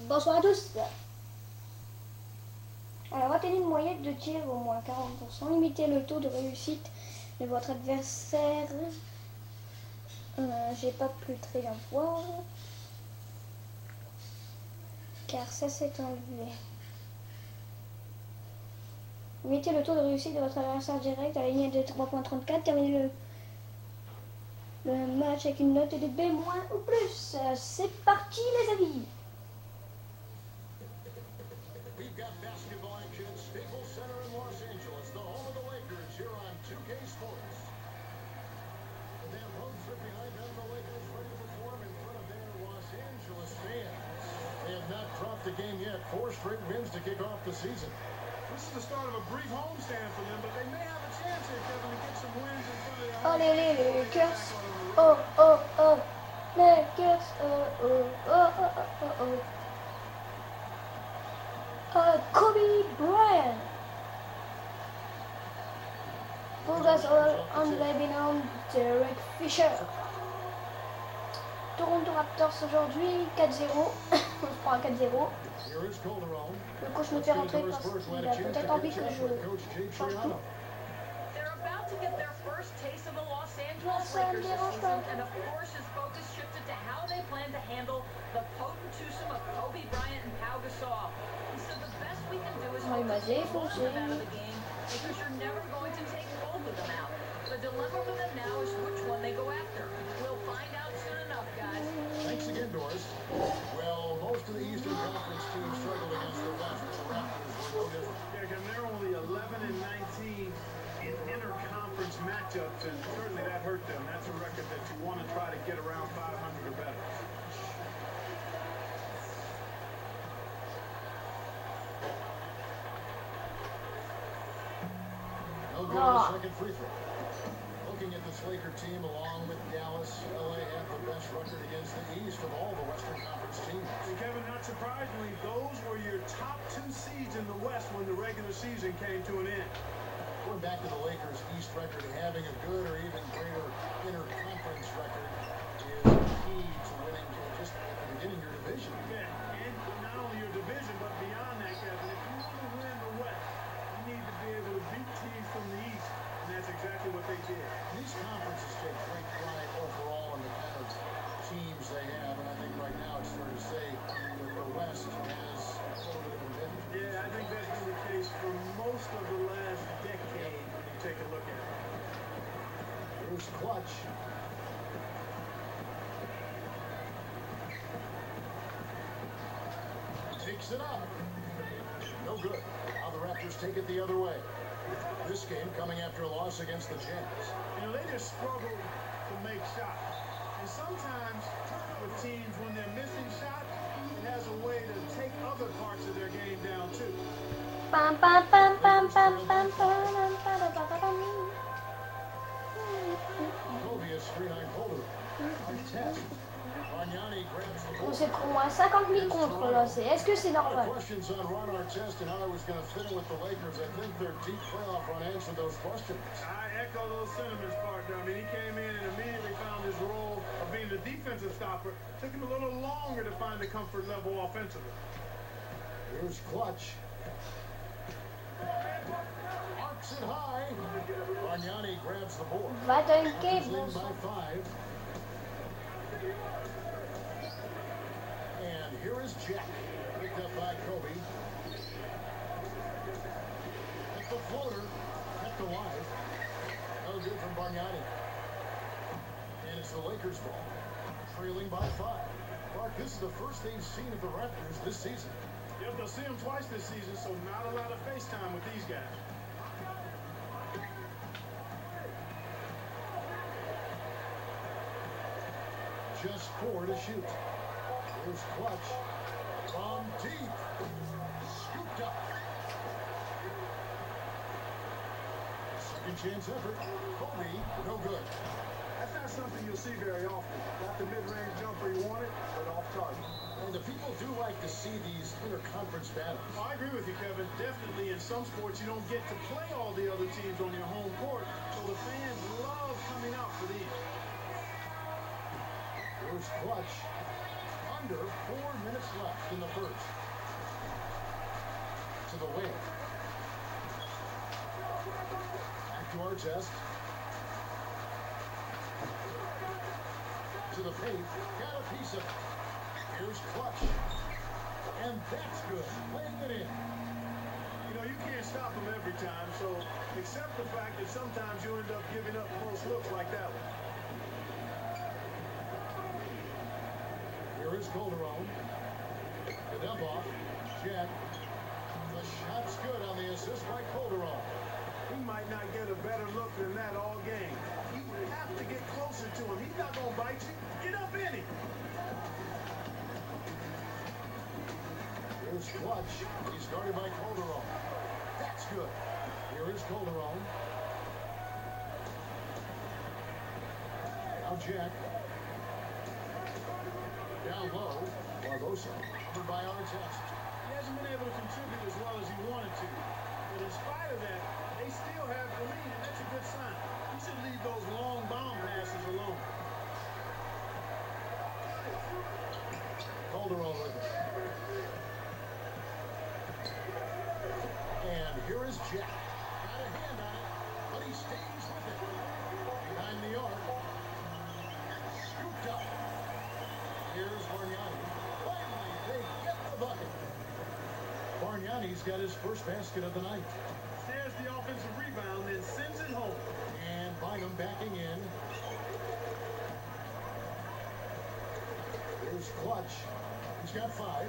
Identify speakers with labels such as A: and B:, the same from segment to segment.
A: Bonsoir à tous. Alors, retenez une moyenne de tir au moins 40%. Limitez le taux de réussite de votre adversaire. J'ai pas pu très bien voir. Car ça s'est enlevé. Limitez le taux de réussite de votre adversaire direct à la ligne de 3.34. Terminez le match avec une note de B- ou plus. C'est parti les amis.
B: We've got basketball action, Staples Center in Los Angeles, the home of the Lakers, here on 2K Sports. Their road trip behind them, the Lakers ready to perform in front of their Los Angeles fans. They have not dropped a game yet, 4 straight wins to kick off the season.
C: This is the start of a brief homestand for them, but they may have a chance here, Kevin, to get some wins in front of their home.
A: Oh les Lakers. Oh oh oh. Lakers. Oh oh oh oh oh oh. Kobe Bryant. Paul Gasol, Andre Bynum, Derek Fisher. Toronto Raptors aujourd'hui 4-0. On se prend un 4-0. Le coach me fait rentrer parce qu'il a peut-être envie que je change tout.
D: They're about to get their first taste of the Los Angeles Lakers this season, and of course his focus shifted to how they plan to handle the potent twosome of Kobe Bryant and Pau Gasol. He said the best we can do is hope to take both of them out of the game because you're never going to take both of them out. The dilemma for them now is which one they go after. We'll find out soon enough, guys.
B: Thanks again, Doris. Well, most of the Eastern Conference teams struggled against the West. The Raptors were no different.
C: Yeah, Kevin, they're only 11 and 19 in interconference matchups, and certainly that hurt them. That's a record that you want to try to get around 500 or better.
B: No good on the second free throw. Looking at this Laker team, along with Dallas, LA have the best record against the East of all the Western Conference teams.
C: And Kevin, not surprisingly, those were your top 2 seeds in the West when the regular season came to an end.
B: Going back to the Lakers' East record, having a good or even greater interconference record is key to winning just at the beginning of your division.
C: Yeah, and not only your division, but beyond that, Kevin, if you want to win the West, you need to be able to beat teams from the East, and that's exactly what they did.
B: These conferences take great pride overall in the kind of teams they have, and I think right now it's fair to say that the West has a little bit of an advantage.
C: Yeah, I think that's been the case for most of the last decade when you take a look at it.
B: Here's Clutch. Takes it up. No good. Now the Raptors take it the other way. This game coming after a loss against the Jazz.
C: You know, they just struggle to make shots. And sometimes with teams, when they're missing shots, it has a way to take other parts of their game down too.
A: Pam pam pam pam pam pam pam pam pam.
B: Kobe is 3-9 holder. On test. Bargnani grabs the ball.
A: On s'est pris moins 50 000 contre là. Est-ce que c'est normal?
B: Questions on Ron Artest and how he was going to fit in with the Lakers. I think their deep playoff run answered those questions.
C: I echo those sentiments, partner. I mean, he came in and immediately found his role of being the defensive stopper. Took him a little longer to find the comfort level offensively.
B: Here's Clutch. Arcs it high. Bargnani grabs the board.
A: Va dunker,
B: Leading by 5. And here is Jack. Picked up by Kobe. At the floater. Kept alive. No good from Bargnani. And it's the Lakers ball. Trailing by 5. Mark, this is the first they've seen of the Raptors this season.
C: Yep, they'll see him twice this season, so not a lot of face time with these guys.
B: Just 4 to shoot. Here's Clutch. From deep. Scooped up. Second chance effort. Kobe, no good.
C: That's not something you'll see very often. Not the mid-range jumper you wanted, but off target.
B: And the people do like to see these interconference battles.
C: Oh, I agree with you, Kevin. Definitely in some sports you don't get to play all the other teams on your home court, so the fans love coming out for these.
B: Here's Clutch. Under 4 minutes left in the first. wing. Back to our test. To the paint. Got a piece of it. Here's Clutch. And that's good. Laying it in.
C: You know, you can't stop them every time, so accept the fact that sometimes you end up giving up close looks like that one.
B: Here is Calderon. The dump off. Jet. The shot's good on the assist by Calderon.
C: He might not get a better look than that all game. You have to get closer to him. He's not going to bite you. Get up in him.
B: Here's Clutch. He's guarded by Calderon. That's good. Here is Calderon. Now Jack. Down low. Barbosa. Covered by Artest.
C: He hasn't been able to contribute as well as he wanted to. But in spite of that, they still have the lead, and that's a good sign. You should leave those long bomb passes alone.
B: Calderon with it. And here is Jack. Got a hand on it, but he stays with it. Behind the arc. Scooped up. Here's Bargnani. Finally, they get the bucket. Bargnani's got his first basket of the night.
C: There's the offensive rebound, then sends it home.
B: And Bynum backing in. Here's Clutch. He's got 5.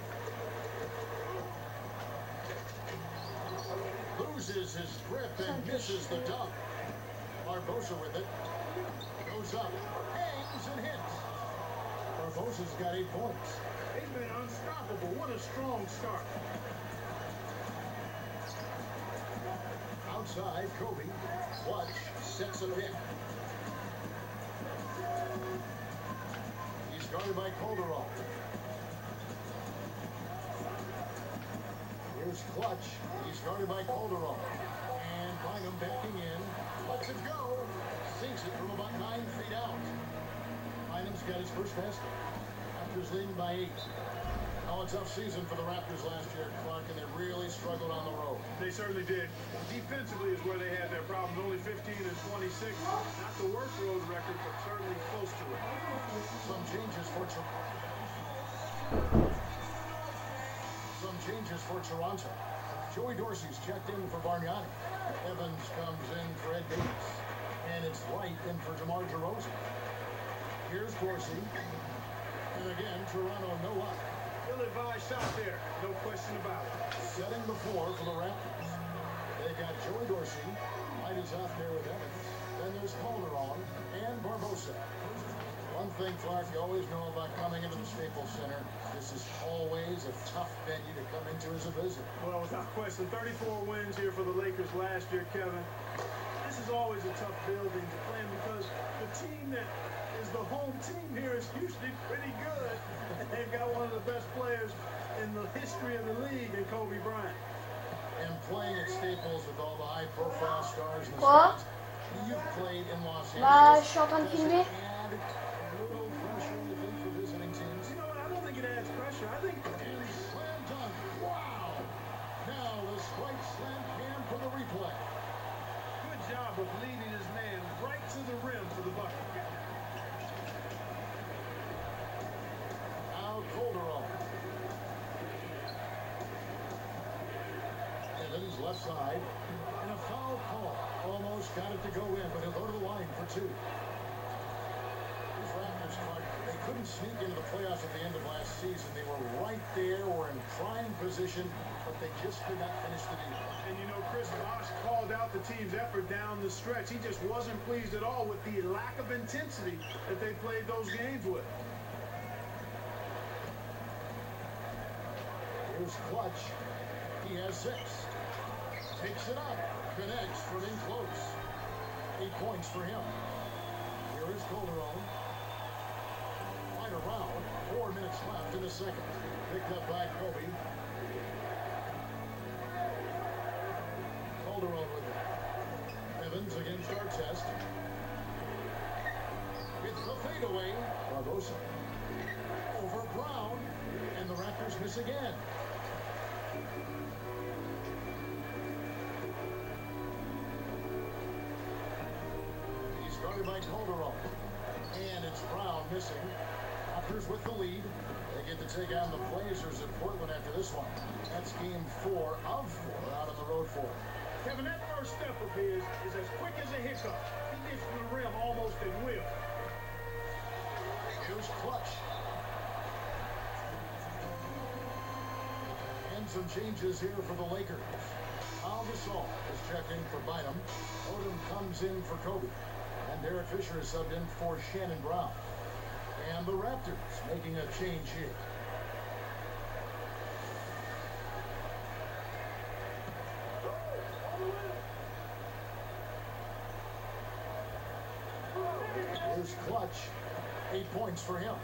B: Loses his grip and misses the dunk. Barbosa with it. Goes up. Hangs and hits. Barbosa's got 8 points.
C: They've been unstoppable. What a strong start.
B: Outside, Kobe. Clutch sets a pick. He's guarded by Calderon. Here's Clutch. He's guarded by Calderon. And Bynum backing in. Lets it go. Sinks it from about 9 feet out. Bynum's got his first basket. Raptors leading by 8. Oh, a tough season for the Raptors last year, Clark, and they really struggled on the road.
C: They certainly did. Defensively is where they had their problems. Only 15 and 26. Not the worst road record, but certainly close to it.
B: Some changes for Toronto. Joey Dorsey's checked in for Bargnani. Evans comes in for Ed Davis. And it's Light in for DeMar DeRozan. Here's Dorsey. And again, Toronto no luck.
C: Ill-advised shot there, no question about it.
B: Setting the floor for the Raptors. They got Joey Dorsey. Light is out there with Evans. Then there's Calderon and Barbosa. One thing, Clark, you always know about coming into the Staples Center. This is always a tough venue to come into as a visitor.
C: Well, without question, 34 wins here for the Lakers last year, Kevin. This is always a tough building to play in because the team that is the home team here is usually pretty good. And they've got one of the best players in the history of the league in Kobe Bryant.
B: And playing at Staples with all the high-profile stars in the
A: Quoi?
B: stands, you've played in Los
A: Bah,
B: Angeles.
A: je suis en train de
B: Does it
A: filmer.
B: add a little pressure, you think, for visiting teams?
C: You know what? I don't think it adds pressure. I think
B: And slam dunk. Wow! Now the strike slam cam for the replay.
C: good job of leading his man right to the rim for the bucket.
B: Now Calderon. Evans left side. And a foul call. Almost got it to go in, but he'll go to the line for 2. These Raptors, Clark, they couldn't sneak into the playoffs at the end of last season. They were right there, were in prime position, but they just could not finish the deal.
C: And you know, Chris Bosh called out the team's effort down the stretch. He just wasn't pleased at all with the lack of intensity that they played those games with.
B: Here's Clutch. He has 6. Takes it up. Connects from in close. 8 points for him. Here is Calderon. Right around. 4 minutes left in the second. Picked up by Kobe. Calderon with it. Evans against Artest. It's the fadeaway. Barbosa. Over Brown. And the Raptors miss again. away by Calderon. And it's Brown missing. Raptors with the lead. They get to take on the Blazers at Portland after this one. That's game 4 of 4 out on the road for.
C: Kevin, that first step of his is as quick as a hiccup. He gets to the rim almost at will.
B: Here's Clutch. And some changes here for the Lakers. Al Gasol is checked in for Bynum. Odom comes in for Kobe. And Derek Fisher is subbed in for Shannon Brown. And the Raptors making a change here. Here's Clutch. 8 points for him.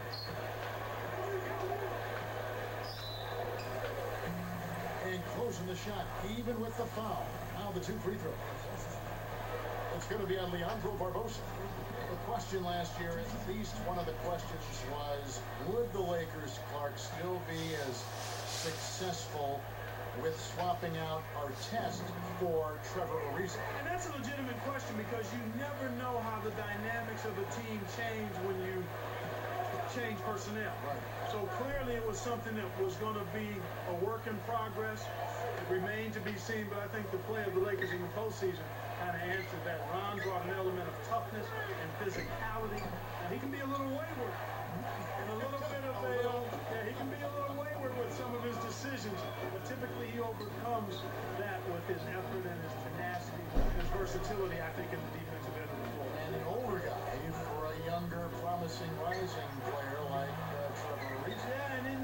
B: And closing the shot, even with the foul. Now the 2 free throws. It's going to be on Leandro Barbosa. The question last year, at least one of the questions was, would the Lakers, Clark, still be as successful with swapping out Artest for Trevor Ariza?
C: And that's a legitimate question because you never know how the dynamics of a team change when you change personnel.
B: Right.
C: So clearly it was something that was going to be a work in progress. It remained to be seen, but I think the play of the Lakers in the postseason kind of answered that. Ron brought an element of toughness and physicality, and he can be a little wayward. And a little bit of he can be a little wayward with some of his decisions, but typically he overcomes that with his effort and his tenacity, his versatility, I think, in the defensive end of the floor.
B: And an older guy for a younger, promising, rising player like Trevor Ariza.
C: Yeah, and in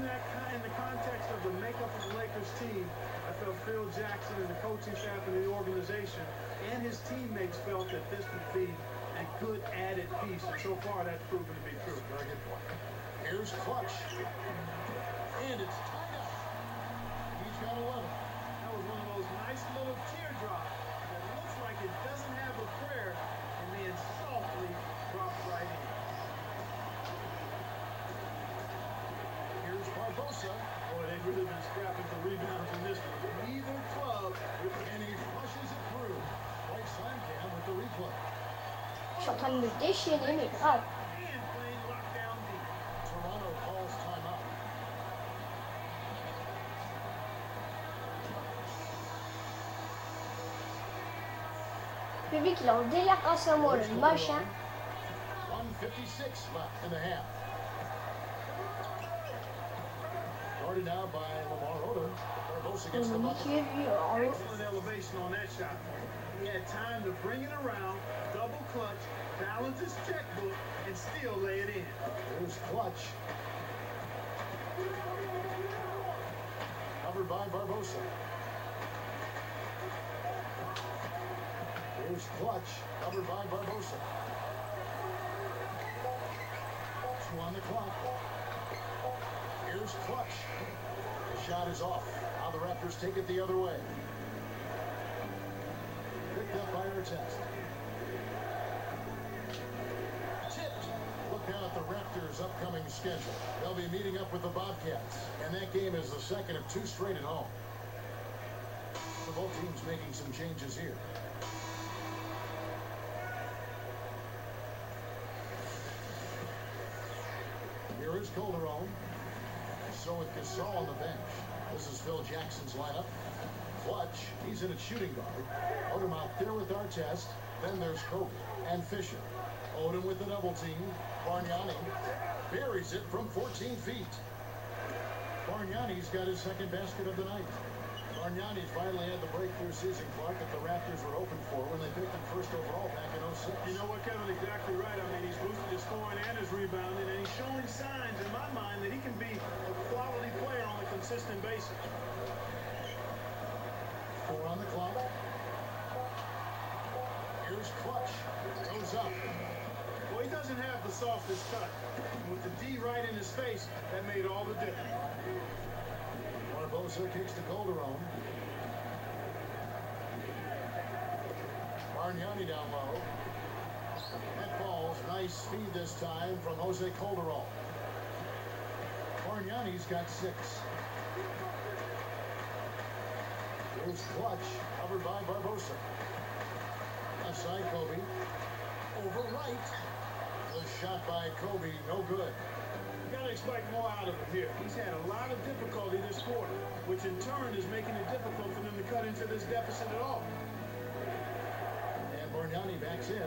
C: the context of the makeup of the Lakers team, I felt Phil Jackson and the coaching staff and the organization and his teammates felt that this would be a good added piece, and so far that's proven to be true.
B: Very good point. Here's Clutch. And it's tied up. He's got 11.
C: That was one of those nice little teardrops that looks like it doesn't have a prayer and then softly drops right in.
B: Here's Barbosa.
C: Boy, they've really been scrapping for rebounds in this one. Neither club,
B: And he flushes it through. Mike Slamcam with the replay.
A: Je suis en train de me déchaîner, mais grave.
C: and playing lockdown deep.
B: Toronto calls timeout.
A: Le public, il est en délire grâce à moi, le machin.
B: 1:56 left in the half. Guarded now by Lamar Odom. Barbosa gets the bucket.
C: Excellent elevation on that shot. He had time to bring it around, double clutch, balance his checkbook, and still lay it in.
B: Here's Clutch. Covered by Barbosa. Here's Clutch. Covered by Barbosa. 2 on the clock. Here's Clutch. The shot is off. Now the Raptors take it the other way. Picked up by Artest. Tipped. Look now at the Raptors' upcoming schedule. They'll be meeting up with the Bobcats, and that game is the second of 2 straight at home. So both teams making some changes here. Here is Calderon. So with Gasol on the bench. This is Phil Jackson's lineup. Clutch, he's in at shooting guard. Odom out there with Artest. Then there's Kobe and Fisher. Odom with the double team. Bargnani buries it from 14 feet. Bargnani's got his second basket of the night. Bargnani finally had the breakthrough season, Clark, that the Raptors were open for when they picked him first overall back in 06.
C: You know what, Kevin? Exactly right. I mean, he's boosted his scoring and his rebounding, and he's showing signs, in my mind, that he can be a quality player on a consistent basis.
B: 4 on the clock. Here's Clutch. Goes up.
C: Well, he doesn't have the softest cut. With the D right in his face, that made all the difference.
B: Barbosa kicks to Calderon. Bargnani down low. That falls. Nice speed this time from Jose Calderon. Bargnani's got 6. Here's Clutch, covered by Barbosa. Left side, Kobe. over right. The shot by Kobe, no good.
C: You got to expect more out of him here. He's had a lot of difficulty this quarter, which in turn is making it difficult for them to cut into this deficit at all.
B: And Bargnani backs in.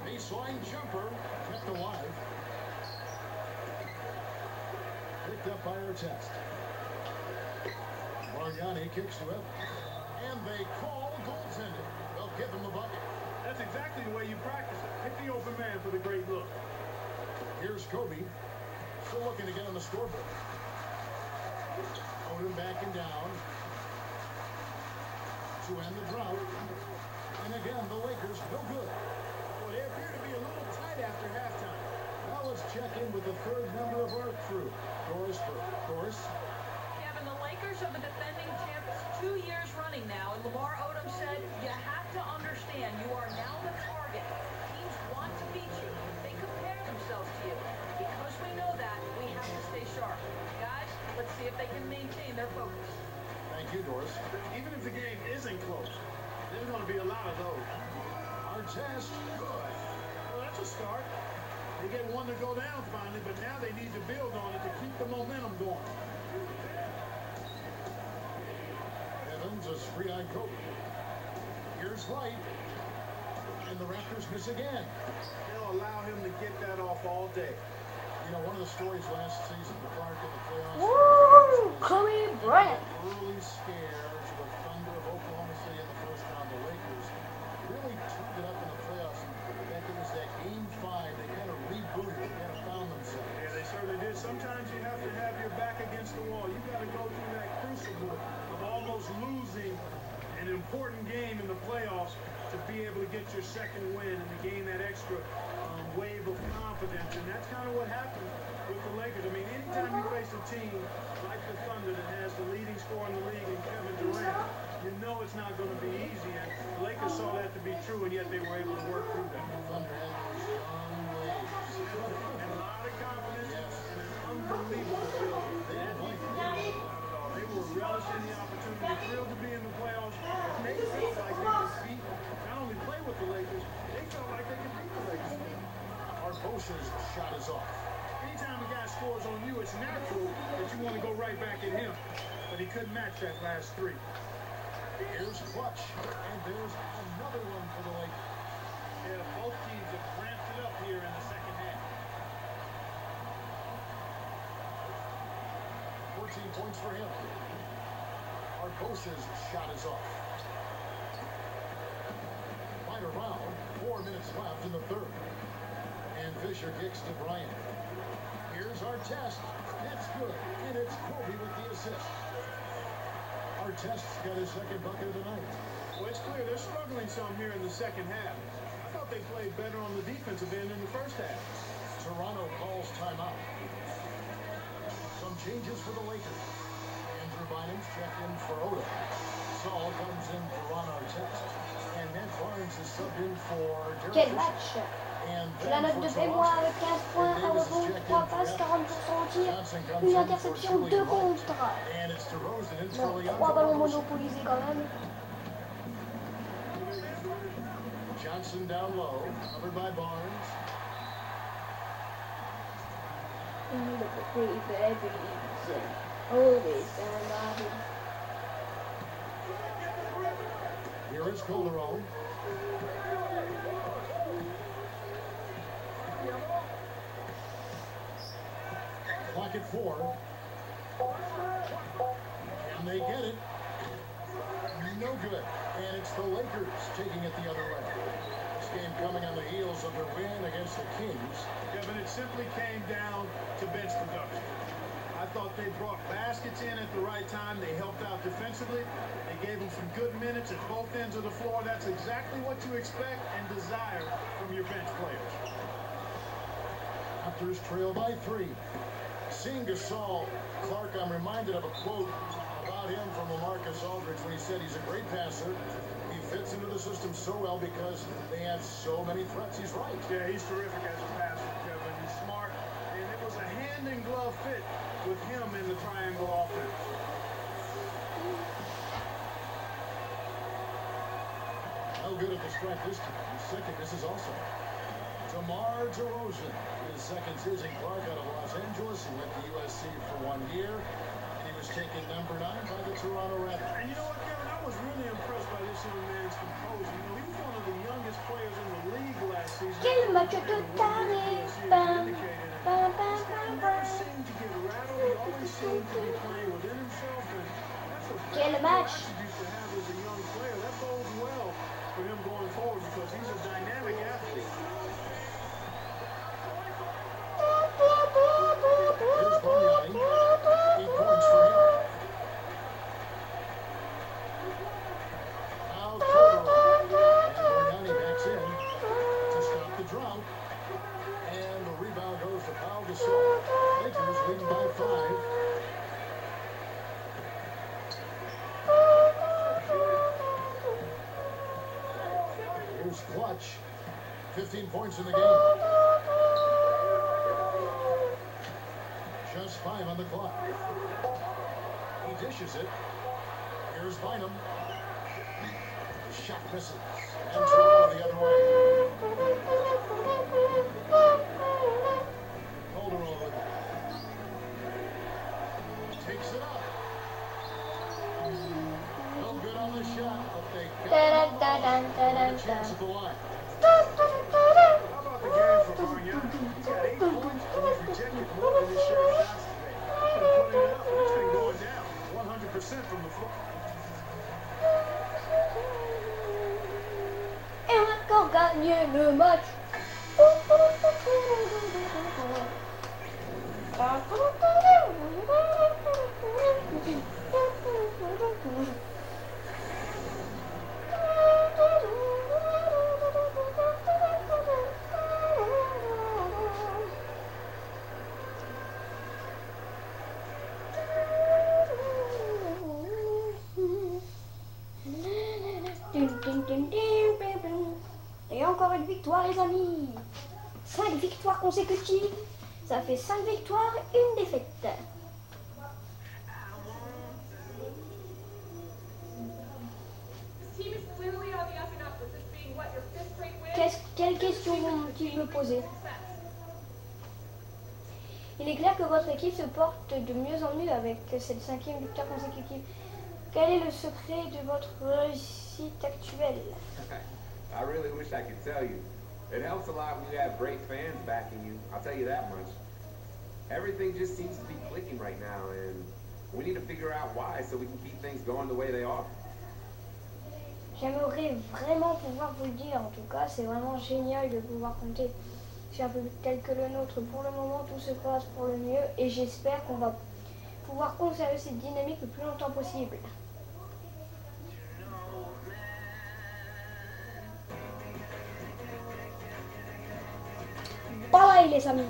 B: Baseline jumper, kept alive. Picked up by Artest. Bargnani kicks to it. And they call goaltending. They'll give him the bucket.
C: That's exactly the way you practice it. Hit the open man for the great look.
B: Here's Kobe. Still looking to get on the scoreboard. Odom backing down. To end the drought. And again, the Lakers no good.
C: Well, they appear to be a little tight after halftime.
B: Now let's check in with the third member of our crew. Doris Burke. Doris?
D: Kevin, the Lakers are the defending champs 2 years running now, and Lamar Odom said, you have to understand, you are now the target. Teams want to beat you. They compare themselves to you. Because we know that, we have to stay sharp. Guys, let's see if they can maintain their focus.
B: Thank you, Doris.
C: Even if the game isn't close, there's going to be a lot of those.
B: Artest, good.
C: Well, that's a start. They get one to go down finally, but now they need to build on it to keep the momentum going.
B: Evans is free-eyed Kobe. Here's White. And the Raptors miss again.
C: They'll allow him to get that off all day.
B: You know, one of the stories last season, the Clark in the playoffs.
A: Woo! Kobe Bryant.
B: Early scare to the Thunder of Oklahoma City in the first round. The Lakers really turned it up in the playoffs. And it was that game 5. They kind of rebooted. They kind of found themselves.
C: Yeah, they certainly did. Sometimes you have to have your back against the wall. You got to go through that crucible of almost losing an important game in the playoffs to be able to get your second win and to gain that extra wave of confidence. And that's kind of what happened with the Lakers. I mean, anytime you face a team like the Thunder that has the leading scorer in the league in Kevin Durant, you know it's not going to be easy. And the Lakers saw that to be true, and yet they were able to work through that.
B: Thunder had those young waves.
C: And a lot of confidence and an unbelievable building. They were relishing the opportunity, thrilled to be in the playoffs. They felt like they could beat, not only play with the Lakers, they felt like they could beat the Lakers.
B: Arbosha's shot is off.
C: Anytime a guy scores on you, it's natural that you want to go right back at him. But he couldn't match that last three.
B: Here's Clutch. And there's another one for the Lakers.
C: Yeah, both teams have ramped it up here in the second half.
B: 14 points for him. Arbosha's shot is off. Right around. 4 minutes left in the third. And Fisher kicks to Bryant. Here's Artest. That's good. And it's Kobe with the assist. Artest's got his second bucket of the night.
C: Well, it's clear they're struggling some here in the second half. I thought they played better on the defensive end in the first half.
B: Toronto calls timeout. Some changes for the Lakers. Andrew Bynum's checked in for Oda. Saul comes in for Ron Artest. And Matt Barnes is subbed in for
A: Quel
B: Derek
A: match!
B: Fisher. And
A: C'est la
B: then
A: note de
B: for
A: mémoire
B: Toronto,
A: avec 15 points, 1 rebond, 3 passes, 40% au tir, une interception, 2 contre.
B: and it's DeRozan in for
A: Non,
B: Leon
A: 3 ballons
B: DeRozan.
A: monopolisés quand même.
B: Johnson down low, covered by Barnes. Here is Calderon. Clock at 4. And they get it. No good. And it's the Lakers taking it the other way. This game coming on the heels of their win against the Kings.
C: Kevin, it simply came down to bench production. I thought they brought baskets in at the right time. They helped out defensively. They gave them some good minutes at both ends of the floor. That's exactly what you expect and desire from your bench players.
B: Raptors trail by 3. Seeing Gasol, Clark, I'm reminded of a quote about him from LaMarcus Aldridge when he said he's a great passer. He fits into the system so well because they have so many threats. He's right.
C: Yeah, he's terrific as a passer, Kevin. He's smart, and it was a hand-in-glove fit with him in the triangle offense.
B: No good at the strike this time. His second misses also. DeMar DeRozan, his second season Clark out of Los Angeles. He went to USC for 1 year. And he was taken number 9 by the Toronto Raptors.
C: And you know what, Kevin? I was really impressed by this young man's composure. You know, he was one of the youngest players in the league last season.
A: Quel match de taré. Bam, bam, bam,
C: He
A: bam,
C: never
A: bam.
C: seemed to get rattled. He always seemed to be playing within himself. And that's a
A: Quel
C: valuable
A: match.
C: attribute to have as a young player. That bodes well for him going forward because he's a dynamic athlete.
B: Here's Bargnani. 8 points for him. Now Corduroy. And Bargnani backs in to stop the drought. And the rebound goes to Pau Gasol. Lakers leading by 5. Here's Clutch. 15 points in the game. Just 5 on the clock. He dishes it. Here's Bynum. The shot misses. And Toronto the other way. Calderon with it. Takes it up. No good on the shot, but they got a chance at the line.
C: How about the game for Bargnani? He's got 8 points and he's rejected more than his share of shots today. He's been putting it up, but it's been going down 100% from the floor.
A: Et on a encore gagné le match. Et encore une victoire, les amis. 5 victoires consécutives. Ça fait 5 victoires, une défaite. Quelle question vont-ils me poser? Il est clair que votre équipe se porte de mieux en mieux avec cette 5e victoire consécutive. Quel est le secret de votre réussite actuelle?
E: I really wish I could tell you. It helps a lot when you have great fans backing you. I'll tell you that much. Everything just seems to be clicking right now, and we need to figure out why so we can keep things going the way they are.
A: J'aimerais vraiment pouvoir vous le dire. En tout cas, c'est vraiment génial de pouvoir compter sur un public tel que le nôtre. Pour le moment, tout se passe pour le mieux et j'espère qu'on va pouvoir conserver cette dynamique le plus longtemps possible. Bye bye les amis.